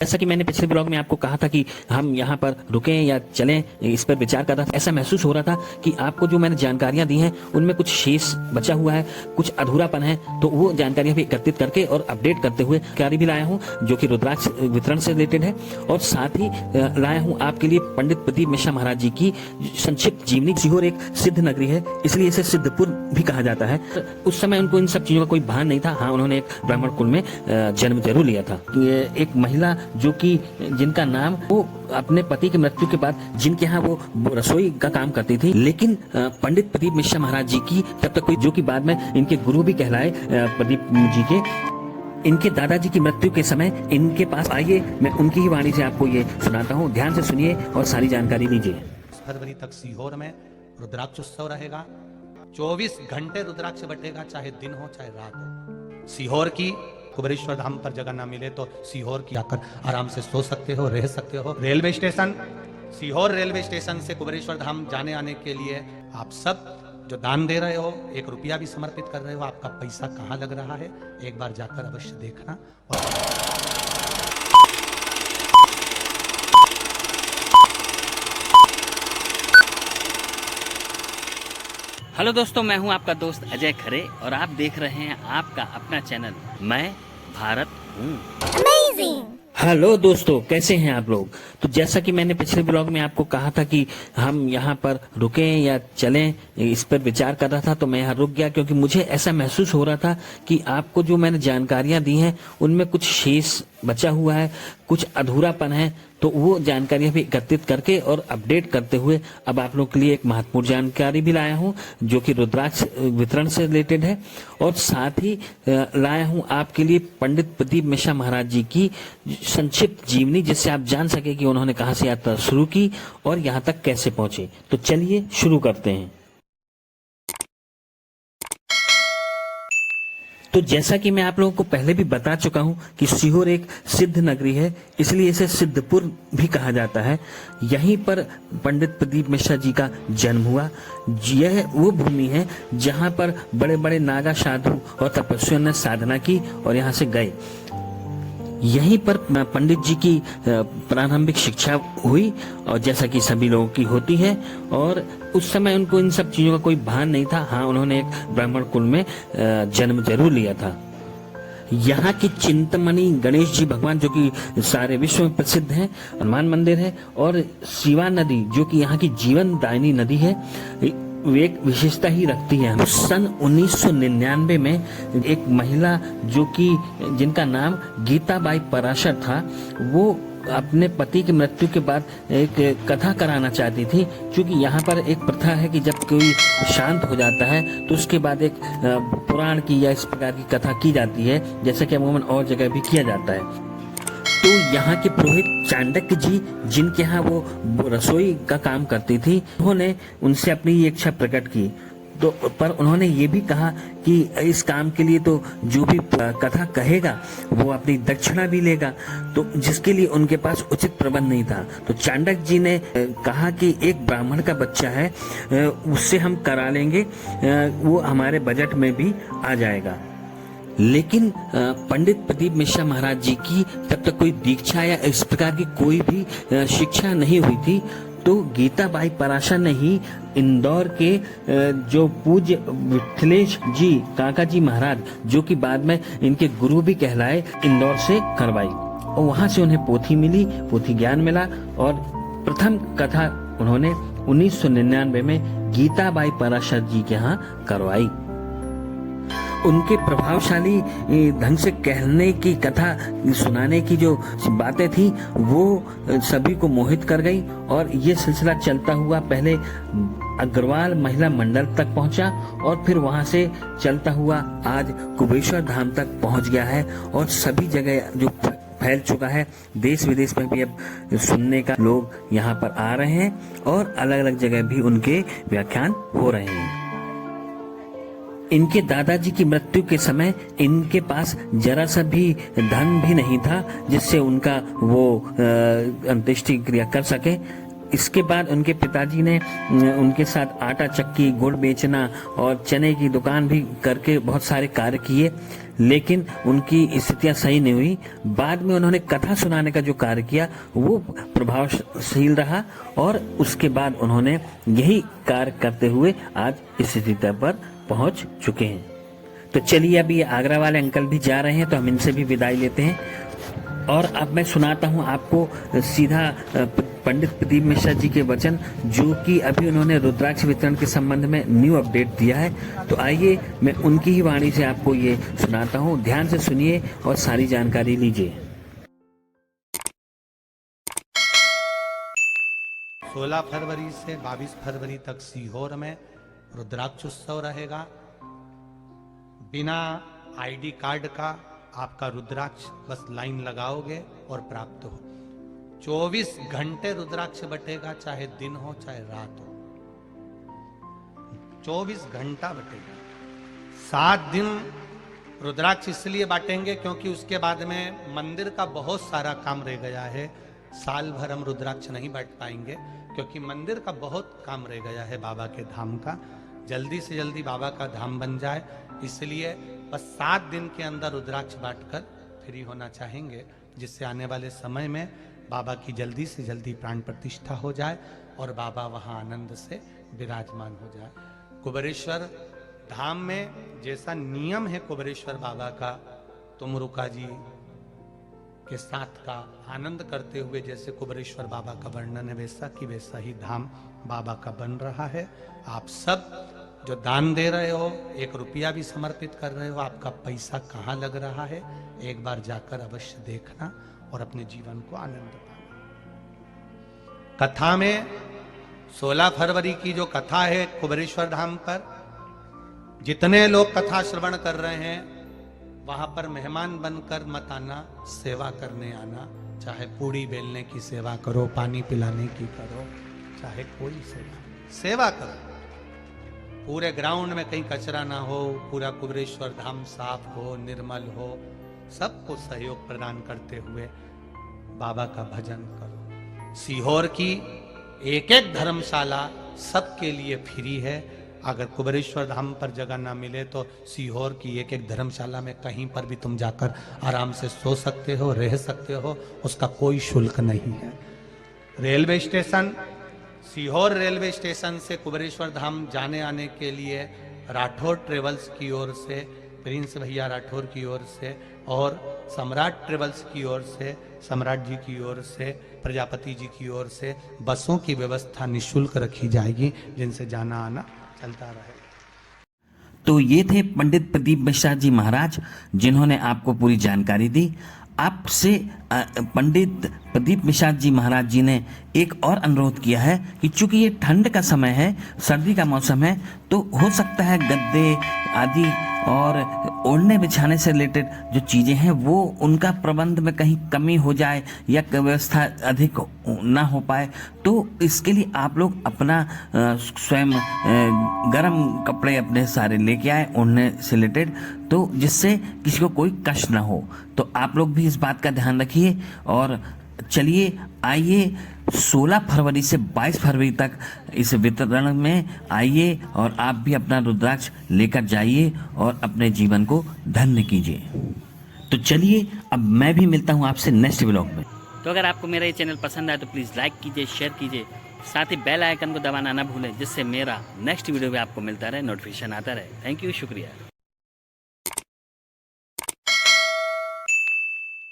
जैसा कि मैंने पिछले ब्लॉग में आपको कहा था कि हम यहाँ पर रुकें या चलें, इस पर विचार कर रहा था। ऐसा महसूस हो रहा था कि आपको जो मैंने जानकारियां दी हैं उनमें कुछ शेष बचा हुआ है, कुछ अधूरापन है, तो वो जानकारियां भी एकत्रित करके और अपडेट करते हुए कार्य भी लाया हूँ जो कि रुद्राक्ष वितरण से रिलेटेड है। और साथ ही लाया हूँ आपके लिए पंडित प्रदीप मिश्रा महाराज जी की संक्षिप्त जीवनी। सीहोर एक सिद्ध नगरी है, इसलिए इसे सिद्धपुर भी कहा जाता है। उस समय उनको इन सब चीजों का कोई भान नहीं था। हाँ, उन्होंने एक ब्राह्मण कुल में जन्म जरूर लिया था। एक महिला जो कि जिनका नाम, वो अपने पति की मृत्यु के बाद जिनके यहाँ वो रसोई का काम करती थी, लेकिन पंडित प्रदीप मिश्रा महाराज जी की तब तक कोई, जो कि बाद में इनके गुरु भी कहलाए प्रदीप जी के, इनके दादाजी की मृत्यु के समय इनके पास। आइए मैं उनकी ही वाणी से आपको ये सुनाता हूँ, ध्यान से सुनिए और सारी जानकारी लीजिए। फरवरी तक सीहोर में रुद्राक्ष उत्सव रहेगा। 24 घंटे रुद्राक्ष बटेगा, चाहे दिन हो चाहे रात हो। सीहोर की कुबेरेश्वर धाम पर जगह ना मिले तो सीहोर की आकर आराम से सो सकते हो, रह सकते हो। Railway station, Sehore railway station से कुबेरेश्वर धाम जाने आने के लिए आप सब जो दान दे रहे हो, 1 रुपया भी समर्पित कर रहे हो, आपका पैसा कहाँ लग रहा है एक बार जाकर अवश्य देखना। हेलो दोस्तों, मैं हूं आपका दोस्त अजय खरे और आप देख रहे हैं आपका अपना चैनल मैं भारत हूं। हेलो दोस्तों, कैसे हैं आप लोग। तो जैसा कि मैंने पिछले ब्लॉग में आपको कहा था कि हम यहाँ पर रुकें या चलें, इस पर विचार कर रहा था, तो मैं यहाँ रुक गया क्योंकि मुझे ऐसा महसूस हो रहा था कि आपको जो मैंने जानकारियां दी हैं उनमें कुछ शेष बचा हुआ है, कुछ अधूरापन है, तो वो जानकारियां भी एकत्रित करके और अपडेट करते हुए अब आप लोगों के लिए एक महत्वपूर्ण जानकारी भी लाया हूं जो कि रुद्राक्ष वितरण से रिलेटेड है। और साथ ही लाया हूं आपके लिए पंडित प्रदीप मिश्रा महाराज जी की संक्षिप्त जीवनी, जिससे आप जान सके कि उन्होंने कहां से यात्रा शुरू की और यहां तक कैसे पहुंचे। तो चलिए शुरू करते हैं। तो जैसा कि मैं आप लोगों को पहले भी बता चुका हूं कि सीहोर एक सिद्ध नगरी है, इसलिए इसे सिद्धपुर भी कहा जाता है। यहीं पर पंडित प्रदीप मिश्रा जी का जन्म हुआ। यह वो भूमि है जहां पर बड़े बड़े नागा साधु और तपस्वियों ने साधना की और यहां से गए। यहीं पर पंडित जी की प्रारंभिक शिक्षा हुई और जैसा कि सभी लोगों की होती है, और उस समय उनको इन सब चीजों का कोई भान नहीं था। हाँ, उन्होंने एक ब्राह्मण कुल में जन्म जरूर लिया था। यहाँ की चिंतमणि गणेश जी भगवान, जो कि सारे विश्व में प्रसिद्ध हैं, हनुमान मंदिर है, और शिवा नदी जो कि यहाँ की जीवन दायिनी नदी है, वे एक विशेषता ही रखती है। सन 1999 में एक महिला जो कि जिनका नाम गीताबाई पराशर था, वो अपने पति की मृत्यु के बाद एक कथा कराना चाहती थी। क्योंकि यहाँ पर एक प्रथा है कि जब कोई शांत हो जाता है तो उसके बाद एक पुराण की या इस प्रकार की कथा की जाती है, जैसा कि अमूमन और जगह भी किया जाता है। तो यहाँ के पुरोहित चाणक्य जी, जिनके यहाँ वो रसोई का काम करती थी, उन्होंने उनसे अपनी ये इच्छा प्रकट की। तो पर उन्होंने ये भी कहा कि इस काम के लिए तो जो भी कथा कहेगा वो अपनी दक्षिणा भी लेगा, तो जिसके लिए उनके पास उचित प्रबंध नहीं था। तो चाणक्य जी ने कहा कि एक ब्राह्मण का बच्चा है, उससे हम करा लेंगे, वो हमारे बजट में भी आ जाएगा। लेकिन पंडित प्रदीप मिश्रा महाराज जी की तब तक कोई दीक्षा या इस प्रकार की कोई भी शिक्षा नहीं हुई थी। तो गीताबाई पराशर ने ही इंदौर के जो पूज्य विठलेश जी काका जी महाराज, जो कि बाद में इनके गुरु भी कहलाए, इंदौर से करवाई, और वहां से उन्हें पोथी मिली, पोथी ज्ञान मिला, और प्रथम कथा उन्होंने 1999 में गीताबाई पराशर जी के यहाँ करवाई। उनके प्रभावशाली ढंग से कहने की, कथा सुनाने की जो बातें थी, वो सभी को मोहित कर गई, और ये सिलसिला चलता हुआ पहले अग्रवाल महिला मंडल तक पहुंचा और फिर वहां से चलता हुआ आज कुबेरेश्वर धाम तक पहुंच गया है, और सभी जगह जो फैल चुका है। देश विदेश में भी अब सुनने का लोग यहाँ पर आ रहे हैं, और अलग अलग जगह भी उनके व्याख्यान हो रहे हैं। इनके दादाजी की मृत्यु के समय इनके पास जरा सा भी धन भी नहीं था जिससे उनका वो अंत्येष्टि क्रिया कर सके। इसके बाद उनके पिताजी ने उनके साथ आटा चक्की, गुड़ बेचना और चने की दुकान भी करके बहुत सारे कार्य किए, लेकिन उनकी स्थितियां सही नहीं हुई। बाद में उन्होंने कथा सुनाने का जो कार्य किया वो प्रभावशील रहा और उसके बाद उन्होंने यही कार्य करते हुए आज इस स्थिति पर पहुंच चुके हैं। तो चलिए, अभी आगरा वाले अंकल भी जा रहे हैं तो हम इनसे भी विदाई लेते हैं। और अब मैं सुनाता हूं आपको सीधा पंडित प्रदीप मिश्रा जी के वचन, जो कि अभी उन्होंने रुद्राक्ष वितरण के संबंध में न्यू अपडेट दिया है। तो आइए मैं उनकी ही वाणी से आपको ये सुनाता हूं, ध्यान से सुनिए और सारी जानकारी लीजिए। 16 फरवरी से 22 फरवरी तक सीहोर में रुद्राक्ष उत्सव रहेगा। बिना आईडी कार्ड का आपका रुद्राक्ष बस लाइन लगाओगे और प्राप्त हो। 24 घंटे रुद्राक्ष बटेगा, चाहे दिन हो चाहे रात हो, 24 घंटा बटेगा। 7 दिन रुद्राक्ष इसलिए बांटेंगे क्योंकि उसके बाद में मंदिर का बहुत सारा काम रह गया है। साल भर हम रुद्राक्ष नहीं बांट पाएंगे क्योंकि मंदिर का बहुत काम रह गया है बाबा के धाम का। जल्दी से जल्दी बाबा का धाम बन जाए, इसलिए बस 7 दिन के अंदर रुद्राक्ष बांटकर फ्री होना चाहेंगे, जिससे आने वाले समय में बाबा की जल्दी से जल्दी प्राण प्रतिष्ठा हो जाए और बाबा वहां आनंद से विराजमान हो जाए। कुबेरेश्वर धाम में जैसा नियम है कुबेरेश्वर बाबा का, तुमरुका जी के साथ का आनंद करते हुए जैसे कुबेरेश्वर बाबा का वर्णन है वैसा की वैसा ही धाम बाबा का बन रहा है। आप सब जो दान दे रहे हो, 1 रुपया भी समर्पित कर रहे हो, आपका पैसा कहाँ लग रहा है, एक बार जाकर अवश्य देखना और अपने जीवन को आनंद पाना। कथा में 16 फरवरी की जो कथा है कुबेरेश्वर धाम पर, जितने लोग कथा श्रवण कर रहे हैं वहां पर मेहमान बनकर मत आना, सेवा करने आना। चाहे पूड़ी बेलने की सेवा करो, पानी पिलाने की करो, चाहे कोई सेवा करो। पूरे ग्राउंड में कहीं कचरा ना हो, पूरा कुबेरेश्वर धाम साफ हो, निर्मल हो, सबको सहयोग प्रदान करते हुए बाबा का भजन करो। सीहोर की एक एक धर्मशाला सबके लिए फ्री है। अगर कुबेरेश्वर धाम पर जगह ना मिले तो सीहोर की एक एक धर्मशाला में कहीं पर भी तुम जाकर आराम से सो सकते हो, रह सकते हो, उसका कोई शुल्क नहीं है। Railway station, Sehore railway station से कुबेरेश्वर धाम जाने आने के लिए राठौर ट्रेवल्स की ओर से, प्रिंस भैया राठौर की ओर से और सम्राट ट्रेवल्स की ओर से, सम्राट जी की ओर से, प्रजापति जी की ओर से बसों की व्यवस्था निःशुल्क रखी जाएगी, जिनसे जाना आना चलता रहे। तो ये थे पंडित प्रदीप मिश्रा जी महाराज, जिन्होंने आपको पूरी जानकारी दी। आपसे पंडित प्रदीप मिश्रा जी महाराज जी ने एक और अनुरोध किया है कि चूंकि ये ठंड का समय है, सर्दी का मौसम है, तो हो सकता है गद्दे आदि और ओढ़ने बिछाने से रिलेटेड जो चीज़ें हैं वो उनका प्रबंध में कहीं कमी हो जाए या व्यवस्था अधिक ना हो पाए, तो इसके लिए आप लोग अपना स्वयं गर्म कपड़े अपने सारे लेके आए ओढ़ने से रिलेटेड, तो जिससे किसी को कोई कष्ट ना हो। तो आप लोग भी इस बात का ध्यान रखिए। और चलिए आइए 16 फरवरी से 22 फरवरी तक इस वितरण में आइए और आप भी अपना रुद्राक्ष लेकर जाइए और अपने जीवन को धन्य कीजिए। तो चलिए अब मैं भी मिलता हूं आपसे नेक्स्ट व्लॉग में। तो अगर आपको मेरा ये चैनल पसंद आए तो प्लीज़ लाइक कीजिए, शेयर कीजिए, साथ ही बेल आइकन को दबाना ना भूलें, जिससे मेरा नेक्स्ट वीडियो भी आपको मिलता रहे, नोटिफिकेशन आता रहे। थैंक यू, शुक्रिया।